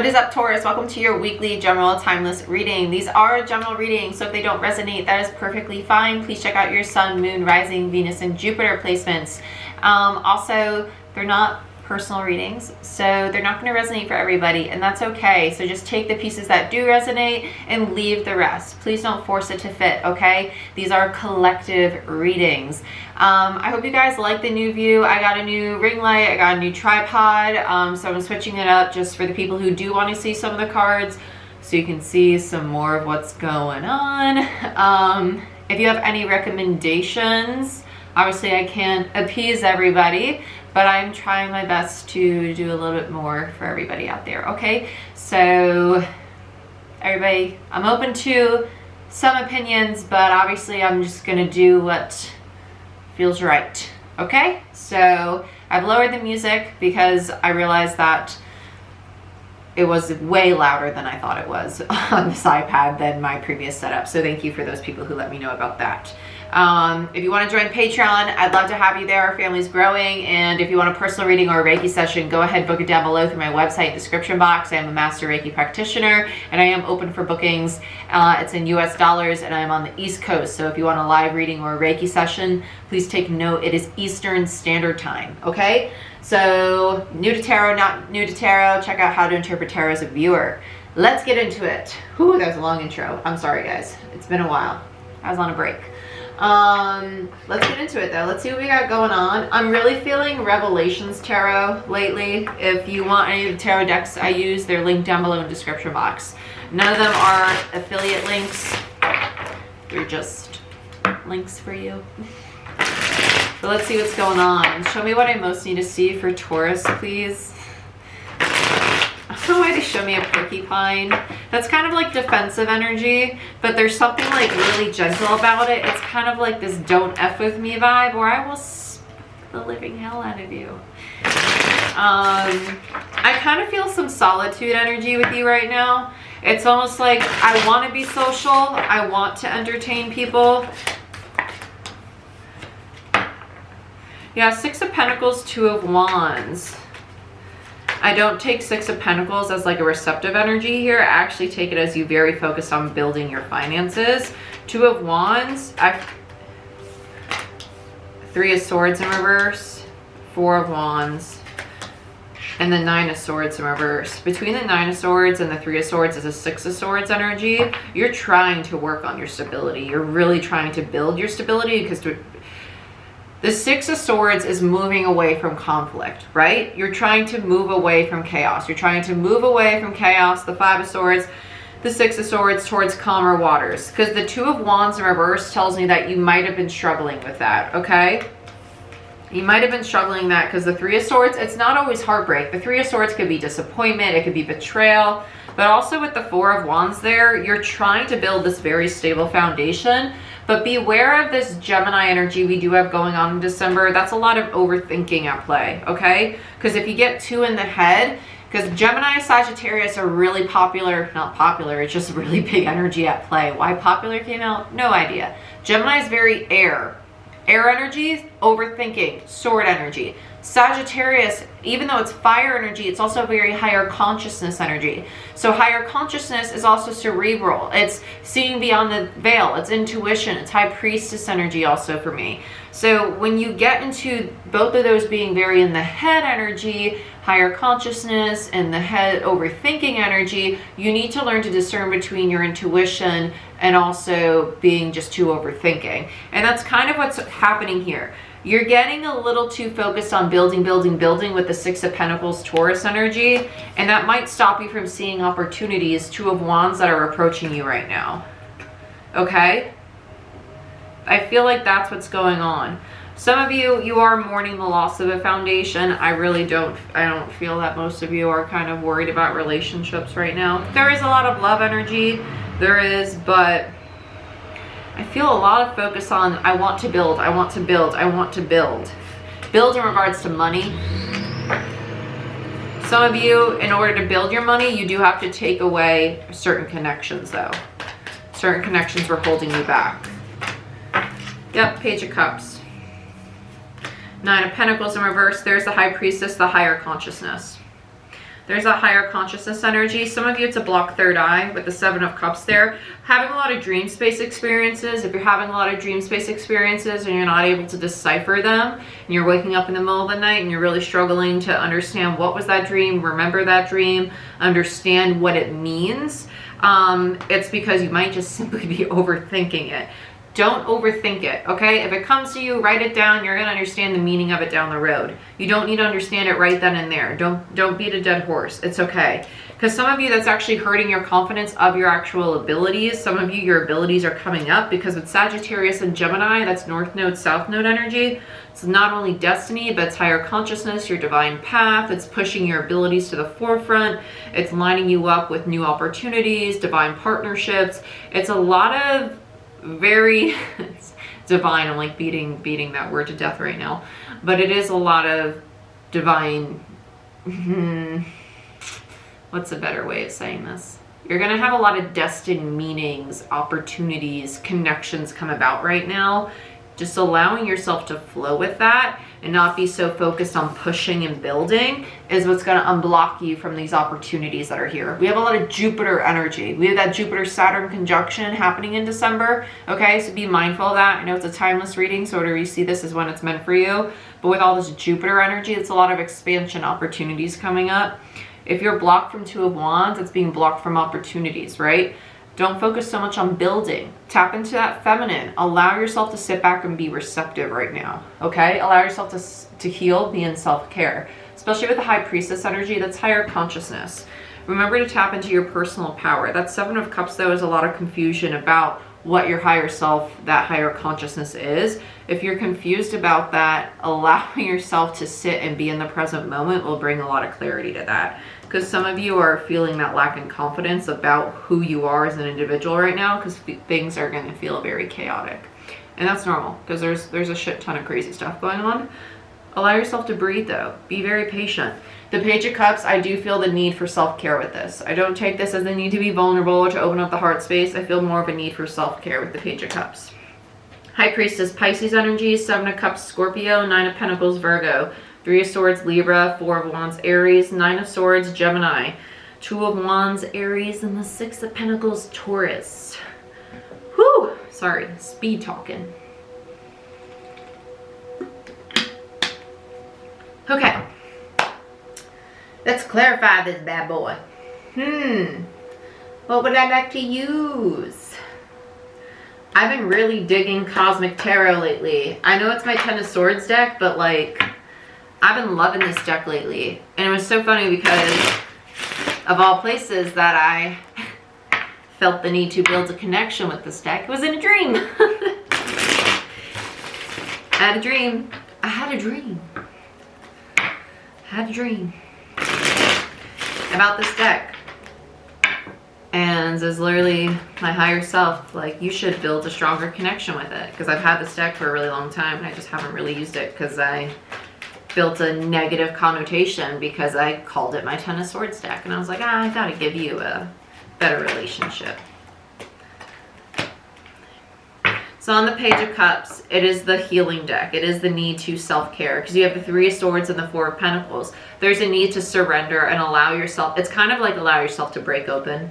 What is up, Taurus? Welcome to your weekly general timeless reading. These are general readings, so if they don't resonate, that is perfectly fine. Please check out your sun, moon, rising, Venus, and Jupiter placements. Also, they're not personal readings, so they're not going to resonate for everybody, and that's okay. So just take the pieces that do resonate and leave the rest. Please don't force it to fit, okay? These are collective readings. I hope you guys like the new view. I got a new ring light, I got a new tripod, so I'm switching it up just for the people who do want to see some of the cards, so you can see some more of what's going on. If you have any recommendations, obviously I can't appease everybody, but I'm trying my best to do a little bit more for everybody out there, okay? So everybody, I'm open to some opinions, but obviously I'm just gonna do what feels right, okay? So I've lowered the music because I realized that it was way louder than I thought it was on this iPad than my previous setup. So thank you for those people who let me know about that. If you want to join Patreon, I'd love to have you there. Our family's growing. And if you want a personal reading or a Reiki session, go ahead, book it down below through my website description box. I am a master Reiki practitioner and I am open for bookings. It's in US dollars and I'm on the East Coast. So if you want a live reading or a Reiki session, please take note. It is Eastern Standard Time. Okay. So new to tarot, not new to tarot, check out How to Interpret Tarot as a Viewer. Let's get into it. Whew, that was a long intro. I'm sorry guys. It's been a while. I was on a break. Let's get into it though. Let's see what we got going on. I'm really feeling Revelations Tarot lately. If you want any of the tarot decks I use, they're linked down below in the description box. None of them are affiliate links. They're just links for you. So let's see what's going on. Show me what I most need to see for Taurus, please. I don't know why they show me a porcupine. That's kind of like defensive energy, but there's something like really gentle about it. It's kind of like this don't F with me vibe, or I will spit the living hell out of you. I kind of feel some solitude energy with you right now. It's almost like I want to be social. I want to entertain people. Yeah, Six of Pentacles, Two of Wands. I don't take Six of Pentacles as like a receptive energy here. I actually take it as you very focused on building your finances. Two of Wands, Three of Swords in reverse, Four of Wands, and the Nine of Swords in reverse. Between the Nine of Swords and the Three of Swords is a Six of Swords energy. You're trying to work on your stability. You're really trying to build your stability because the Six of Swords is moving away from conflict, right? You're trying to move away from chaos. You're trying to move away from chaos. The Five of Swords, the Six of Swords towards calmer waters. Because the Two of Wands in reverse tells me that you might have been struggling with that, okay? You might have been struggling that because the Three of Swords, it's not always heartbreak. The Three of Swords could be disappointment. It could be betrayal. But also with the Four of Wands there, you're trying to build this very stable foundation. But beware of this Gemini energy we do have going on in December. That's a lot of overthinking at play, okay? Because if you get too in the head, because Gemini and Sagittarius are really popular, not popular, it's just really big energy at play. Why popular came out? No idea. Gemini is very air. Air energy, overthinking, sword energy. Sagittarius, even though it's fire energy, it's also very higher consciousness energy. So higher consciousness is also cerebral. It's seeing beyond the veil. It's intuition. It's high priestess energy also for me. So when you get into both of those being very in the head energy, higher consciousness, and the head overthinking energy, you need to learn to discern between your intuition and also being just too overthinking. And that's kind of what's happening here. You're getting a little too focused on building with the Six of Pentacles Taurus energy, and that might stop you from seeing opportunities, Two of Wands, that are approaching you right now. Okay? I feel like that's what's going on. Some of you are mourning the loss of a foundation. I don't feel that most of you are kind of worried about relationships right now. There is a lot of love energy. There is, but I feel a lot of focus on I want to build, I want to build, I want to build. Build in regards to money. Some of you, in order to build your money, you do have to take away certain connections though. Certain connections were holding you back. Yep, Page of Cups. Nine of Pentacles in reverse. There's the High Priestess, the higher consciousness. There's a higher consciousness energy. Some of you, it's a blocked third eye with the Seven of Cups there. Having a lot of dream space experiences. If you're having a lot of dream space experiences and you're not able to decipher them, and you're waking up in the middle of the night and you're really struggling to understand what was that dream, remember that dream, understand what it means, it's because you might just simply be overthinking it. Don't overthink it, okay? If it comes to you, write it down. You're gonna understand the meaning of it down the road. You don't need to understand it right then and there. Don't beat a dead horse. It's okay. Because some of you, that's actually hurting your confidence of your actual abilities. Some of you, your abilities are coming up because with Sagittarius and Gemini, that's North Node, South Node energy. It's not only destiny, but it's higher consciousness, your divine path. It's pushing your abilities to the forefront. It's lining you up with new opportunities, divine partnerships. It's a lot of very divine. I'm like beating that word to death right now, but it is a lot of divine. What's a better way of saying this? You're gonna have a lot of destined meanings, opportunities, connections come about right now. Just allowing yourself to flow with that and not be so focused on pushing and building is what's going to unblock you from these opportunities that are here. We have a lot of Jupiter energy. We have that Jupiter-Saturn conjunction happening in December. Okay, so be mindful of that. I know it's a timeless reading, so whatever you see this is when it's meant for you. But with all this Jupiter energy, it's a lot of expansion opportunities coming up. If you're blocked from Two of Wands, it's being blocked from opportunities, right? Don't focus so much on building. Tap into that feminine. Allow yourself to sit back and be receptive right now, okay? Allow yourself to heal, be in self-care. Especially with the High Priestess energy, that's higher consciousness. Remember to tap into your personal power. That Seven of Cups, though, is a lot of confusion about what your higher self, that higher consciousness is. If you're confused about that, allowing yourself to sit and be in the present moment will bring a lot of clarity to that. Because some of you are feeling that lack in confidence about who you are as an individual right now, because things are going to feel very chaotic. And that's normal, because there's a shit ton of crazy stuff going on. Allow yourself to breathe, though. Be very patient. The Page of Cups, I do feel the need for self-care with this. I don't take this as the need to be vulnerable or to open up the heart space. I feel more of a need for self-care with the Page of Cups. High Priestess, Pisces energy, Seven of Cups, Scorpio, Nine of Pentacles, Virgo, Three of Swords, Libra, Four of Wands, Aries, Nine of Swords, Gemini, Two of Wands, Aries, and the Six of Pentacles, Taurus. Whew, sorry, speed talking. Okay, let's clarify this bad boy. What would I like to use? I've been really digging Cosmic Tarot lately. I know it's my Ten of Swords deck, but like, I've been loving this deck lately. And it was so funny because of all places that I felt the need to build a connection with this deck. It was in a dream. I had a dream. I had a dream. I had a dream about this deck. And as literally my higher self, like, you should build a stronger connection with it. Because I've had this deck for a really long time and I just haven't really used it because I built a negative connotation because I called it my Ten of Swords deck. And I was like, I gotta give you a better relationship. So on the Page of Cups, it is the healing deck. It is the need to self-care because you have the Three of Swords and the Four of Pentacles. There's a need to surrender and allow yourself. It's kind of like allow yourself to break open.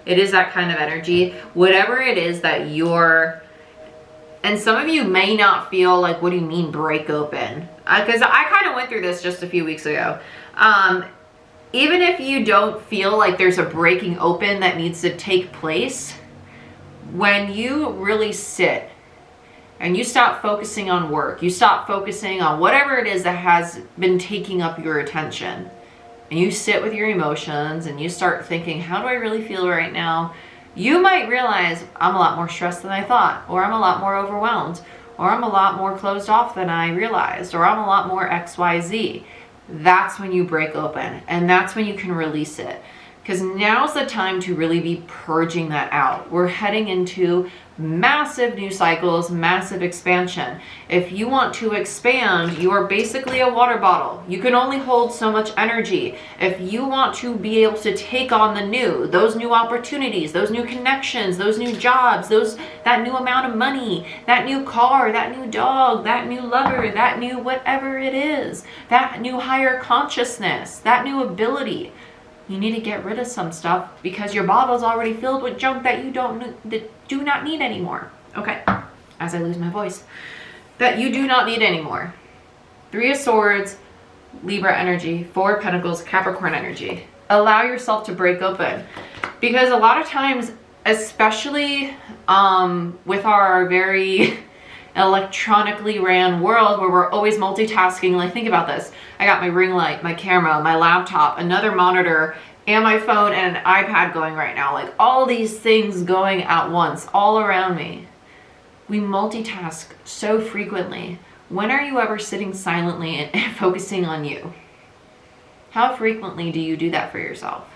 It is that kind of energy. Whatever it is that you're, and some of you may not feel like, what do you mean break open? Because I kind of went through this just a few weeks ago. Even if you don't feel like there's a breaking open that needs to take place, when you really sit and you stop focusing on work, you stop focusing on whatever it is that has been taking up your attention, and you sit with your emotions and you start thinking, how do I really feel right now? You might realize, I'm a lot more stressed than I thought, or I'm a lot more overwhelmed, or I'm a lot more closed off than I realized, or I'm a lot more XYZ. That's when you break open, and that's when you can release it. Because now's the time to really be purging that out. We're heading into massive new cycles, massive expansion. If you want to expand, you are basically a water bottle. You can only hold so much energy. If you want to be able to take on the new, those new opportunities, those new connections, those new jobs, that new amount of money, that new car, that new dog, that new lover, that new whatever it is, that new higher consciousness, that new ability, you need to get rid of some stuff because your bottle's already filled with junk that you do not need anymore. Okay, as I lose my voice, that you do not need anymore. 3 of Swords, Libra energy, 4 of Pentacles, Capricorn energy. Allow yourself to break open, because a lot of times, especially with our very electronically ran world where we're always multitasking, like think about this. I got my ring light, my camera, my laptop, another monitor, and my phone and an iPad going right now. Like all these things going at once, all around me. We multitask so frequently. When are you ever sitting silently and focusing on you? How frequently do you do that for yourself?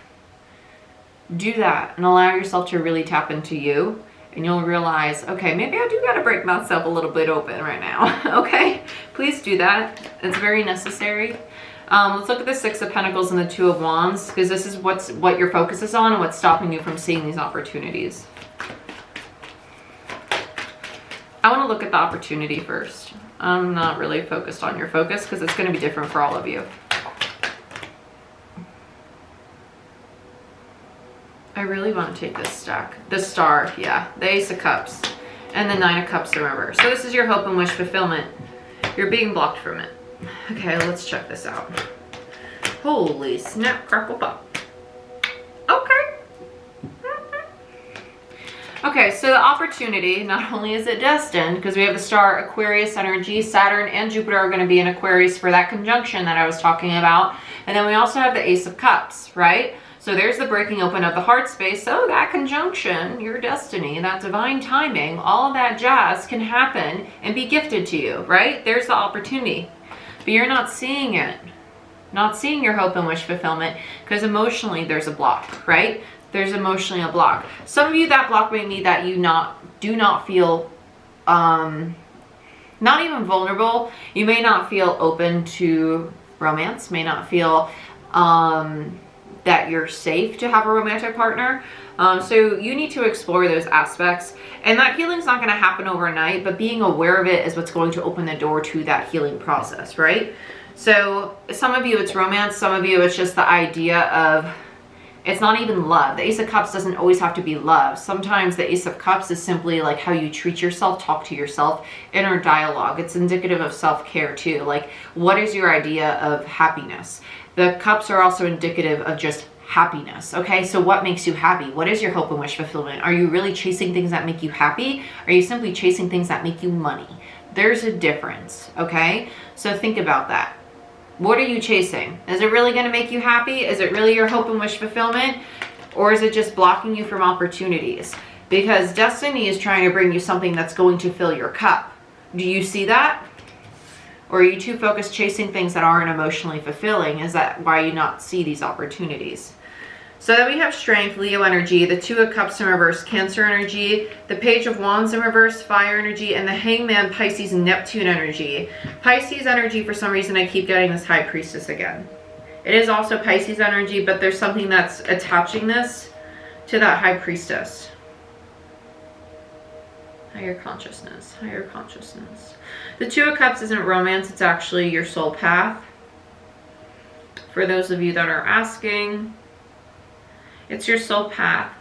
Do that and allow yourself to really tap into you. And you'll realize, okay, maybe I do got to break myself a little bit open right now. Okay, please do that. It's very necessary. Let's look at the 6 of Pentacles and the 2 of Wands, because this is what your focus is on and what's stopping you from seeing these opportunities. I want to look at the opportunity first. I'm not really focused on your focus because it's going to be different for all of you. I really want to take this stack. The Star, yeah. The Ace of Cups. And the 9 of Cups in reverse. So this is your hope and wish fulfillment. You're being blocked from it. Okay, let's check this out. Holy snap, crackle pop. Okay. Okay, so the opportunity, not only is it destined, because we have the Star, Aquarius energy, Saturn and Jupiter are going to be in Aquarius for that conjunction that I was talking about. And then we also have the Ace of Cups, right? So there's the breaking open of the heart space. So that conjunction, your destiny, that divine timing, all of that jazz can happen and be gifted to you, right? There's the opportunity. But you're not seeing it. Not seeing your hope and wish fulfillment because emotionally there's a block, right? There's emotionally a block. Some of you, that block may be that you do not feel, not even vulnerable. You may not feel open to romance, may not feel that you're safe to have a romantic partner. So you need to explore those aspects. And that healing's not going to happen overnight, but being aware of it is what's going to open the door to that healing process, right? So some of you it's romance, some of you it's just the idea of, it's not even love. The Ace of Cups doesn't always have to be love. Sometimes the Ace of Cups is simply like how you treat yourself, talk to yourself, inner dialogue. It's indicative of self-care too. Like, what is your idea of happiness? The cups are also indicative of just happiness. Okay, so what makes you happy? What is your hope and wish fulfillment? Are you really chasing things that make you happy? Are you simply chasing things that make you money? There's a difference, okay? So think about that. What are you chasing? Is it really going to make you happy? Is it really your hope and wish fulfillment? Or is it just blocking you from opportunities? Because destiny is trying to bring you something that's going to fill your cup. Do you see that? Or are you too focused chasing things that aren't emotionally fulfilling? Is that why you not see these opportunities? So then we have Strength, Leo energy, the 2 of Cups in reverse, Cancer energy, the Page of Wands in reverse, Fire energy, and the Hangman, Pisces, Neptune energy. Pisces energy, for some reason, I keep getting this High Priestess again. It is also Pisces energy, but there's something that's attaching this to that High Priestess. Higher consciousness, higher consciousness. The 2 of Cups isn't romance, it's actually your soul path. For those of you that are asking, it's your soul path,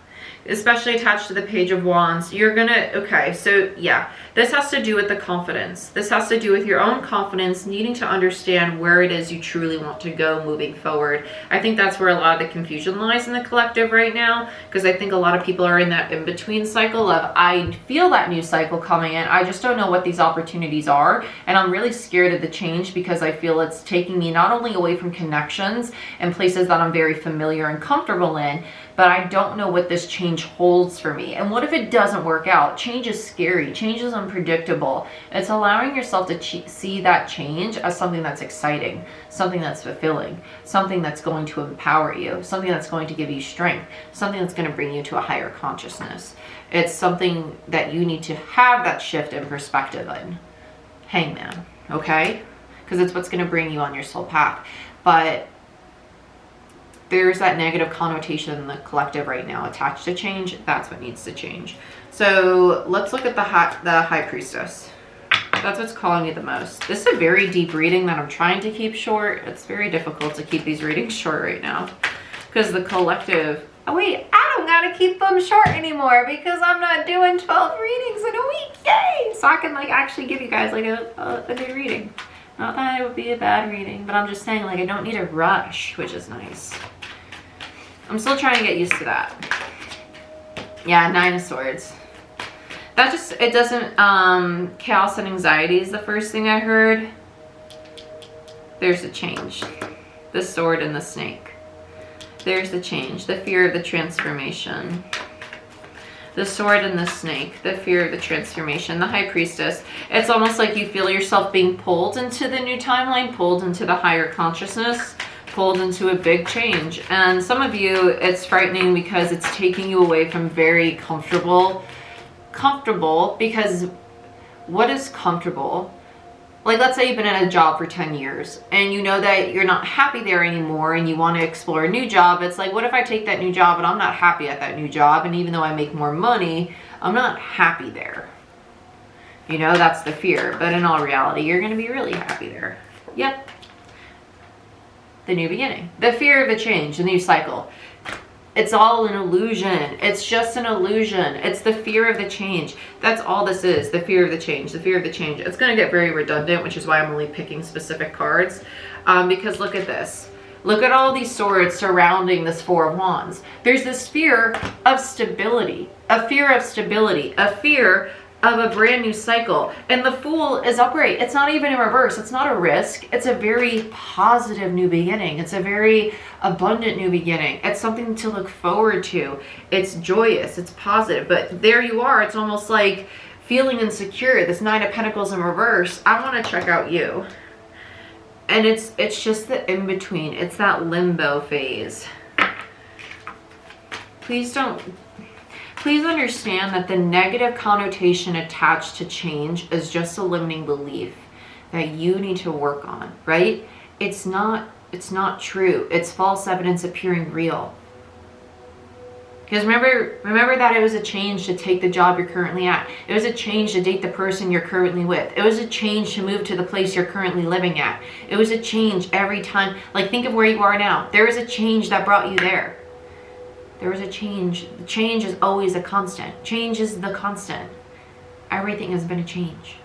especially attached to the Page of Wands. You're gonna, okay, so yeah, this has to do with the confidence. This has to do with your own confidence, needing to understand where it is you truly want to go moving forward. I think that's where a lot of the confusion lies in the collective right now, because I think a lot of people are in that in-between cycle of, I feel that new cycle coming in, I just don't know what these opportunities are, and I'm really scared of the change because I feel it's taking me not only away from connections and places that I'm very familiar and comfortable in, but I don't know what this change holds for me. And what if it doesn't work out? Change is scary. Change is unpredictable. It's allowing yourself to see that change as something that's exciting, something that's fulfilling, something that's going to empower you, something that's going to give you strength, something that's going to bring you to a higher consciousness. It's something that you need to have that shift in perspective in. Hangman, okay? Because it's what's going to bring you on your soul path. But there's that negative connotation in the collective right now attached to change. That's what needs to change. So let's look at the High Priestess. That's what's calling me the most. This is a very deep reading that I'm trying to keep short. It's very difficult to keep these readings short right now because the collective... Oh wait, I don't gotta keep them short anymore because I'm not doing 12 readings in a week. Yay! So I can like actually give you guys like a good reading. Not that it would be a bad reading, but I'm just saying like I don't need a rush, which is nice. I'm still trying to get used to that. Yeah, 9 of Swords. That just, it doesn't, chaos and anxiety is the first thing I heard. There's a change. The sword and the snake. There's the change. The fear of the transformation. The sword and the snake. The fear of the transformation. The High Priestess. It's almost like you feel yourself being pulled into the new timeline, pulled into the higher consciousness, pulled into a big change. And some of you, it's frightening because it's taking you away from very comfortable, because what is comfortable? Like, let's say you've been in a job for 10 years and you know that you're not happy there anymore and you want to explore a new job. It's like, what if I take that new job and I'm not happy at that new job? And even though I make more money, I'm not happy there. You know, that's the fear. But in all reality, you're going to be really happy there. Yep. The new beginning. The fear of the change, the new cycle. It's all an illusion. It's just an illusion. It's the fear of the change. That's all this is. The fear of the change. The fear of the change. It's going to get very redundant, which is why I'm only picking specific cards. Because look at this. Look at all these swords surrounding this Four of Wands. There's this fear of stability. A fear of stability. A fear of a brand new cycle. And the Fool is upright. It's not even in reverse. It's not a risk. It's a very positive new beginning. It's a very abundant new beginning. It's something to look forward to. It's joyous. It's positive. But there you are. It's almost like feeling insecure. This Nine of Pentacles in reverse. I want to check out you. And it's just the in-between. It's that limbo phase. Please understand that the negative connotation attached to change is just a limiting belief that you need to work on, right? It's not true. It's false evidence appearing real. Because remember that it was a change to take the job you're currently at. It was a change to date the person you're currently with. It was a change to move to the place you're currently living at. It was a change every time. Like, think of where you are now. There was a change that brought you there. There was a change. Change is always a constant. Change is the constant. Everything has been a change.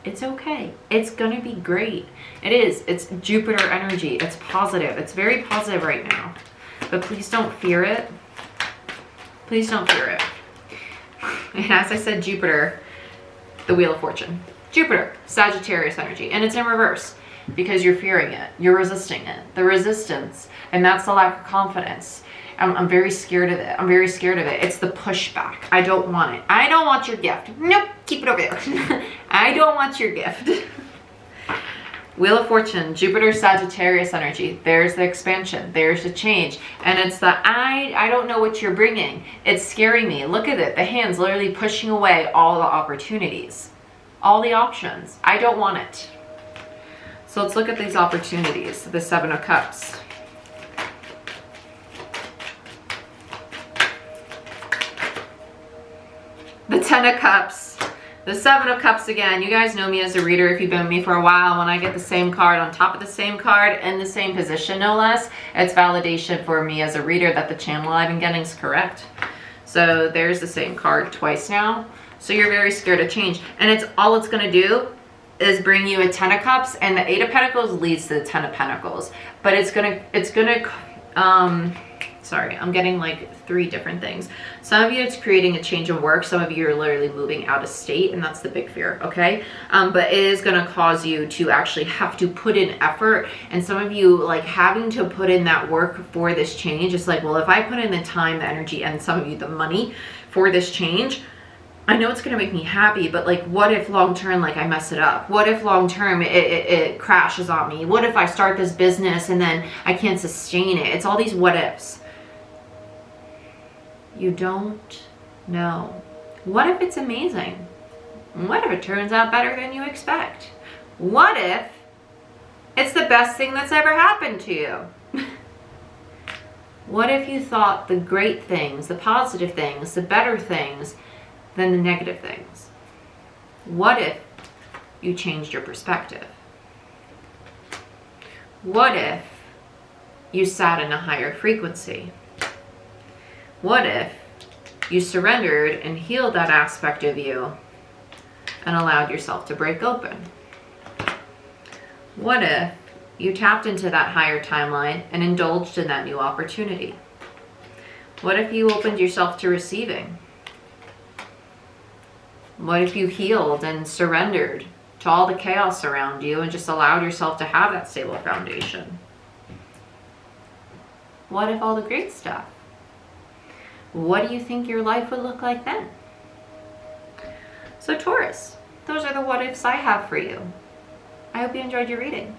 It's okay. It's gonna be great. It is. It's Jupiter energy. It's positive. It's very positive right now. But please don't fear it. Please don't fear it. And as I said, Jupiter, the Wheel of Fortune. Jupiter, Sagittarius energy. And it's in reverse because you're fearing it. You're resisting it. The resistance. And that's the lack of confidence. I'm very scared of it. I'm very scared of it. It's the pushback. I don't want it. I don't want your gift. Nope. Keep it over there. I don't want your gift. Wheel of Fortune, Jupiter, Sagittarius energy. There's the expansion. There's the change. And it's the, I don't know what you're bringing. It's scaring me. Look at it. The hand's literally pushing away all the opportunities. All the options. I don't want it. So let's look at these opportunities. The Seven of Cups. The Ten of Cups, the Seven of Cups again. You guys know me as a reader if you've been with me for a while. When I get the same card on top of the same card in the same position, no less, it's validation for me as a reader that the channel I've been getting is correct. So there's the same card twice now. So you're very scared of change. And it's all it's going to do is bring you a Ten of Cups, and the Eight of Pentacles leads to the Ten of Pentacles. But it's gonna Sorry, I'm getting like 3 different things. Some of you, it's creating a change in work. Some of you are literally moving out of state, and that's the big fear, okay? But it is gonna cause you to actually have to put in effort. And some of you, like, having to put in that work for this change, it's like, well, if I put in the time, the energy, and some of you the money for this change, I know it's gonna make me happy, but like, what if long term, like, I mess it up? What if long term it crashes on me? What if I start this business and then I can't sustain it? It's all these what ifs. You don't know. What if it's amazing? What if it turns out better than you expect? What if it's the best thing that's ever happened to you? What if you thought the great things, the positive things, the better things than the negative things? What if you changed your perspective? What if you sat in a higher frequency? What if you surrendered and healed that aspect of you and allowed yourself to break open? What if you tapped into that higher timeline and indulged in that new opportunity? What if you opened yourself to receiving? What if you healed and surrendered to all the chaos around you and just allowed yourself to have that stable foundation? What if all the great stuff? What do you think your life would look like then? So Taurus, those are the what ifs I have for you. I hope you enjoyed your reading.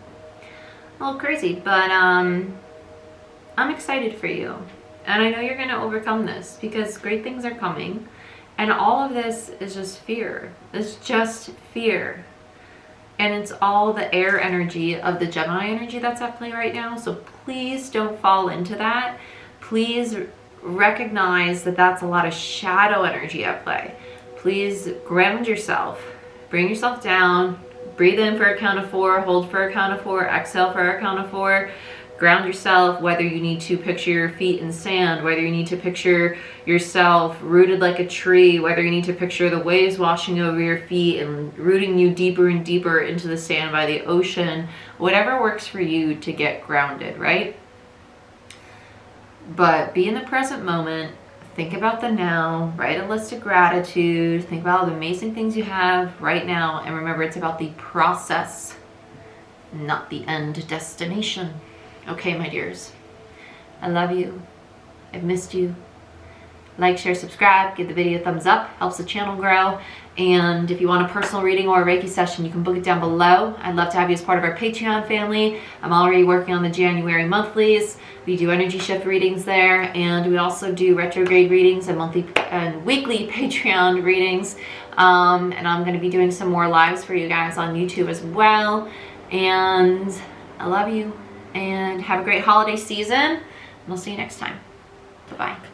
A little crazy, but I'm excited for you. And I know you're going to overcome this because great things are coming. And all of this is just fear. It's just fear. And it's all the air energy of the Gemini energy that's at play right now. So please don't fall into that. Please recognize that that's a lot of shadow energy at play. Please ground yourself. Bring yourself down. Breathe in for a count of 4. Hold for a count of 4. Exhale for a count of 4. Ground yourself, whether you need to picture your feet in sand, whether you need to picture yourself rooted like a tree, whether you need to picture the waves washing over your feet and rooting you deeper and deeper into the sand by the ocean, whatever works for you to get grounded, right? But be in the present moment, think about the now, write a list of gratitude, think about all the amazing things you have right now, and remember it's about the process, not the end destination. Okay, my dears, I love you. I've missed you. Like, share, subscribe, give the video a thumbs up, helps the channel grow. And if you want a personal reading or a Reiki session, you can book it down below. I'd love to have you as part of our Patreon family. I'm already working on the January monthlies. We do energy shift readings there, and we also do retrograde readings and monthly and weekly Patreon readings. And I'm going to be doing some more lives for you guys on YouTube as well. And I love you, and have a great holiday season, and I'll see you next time. Bye-bye.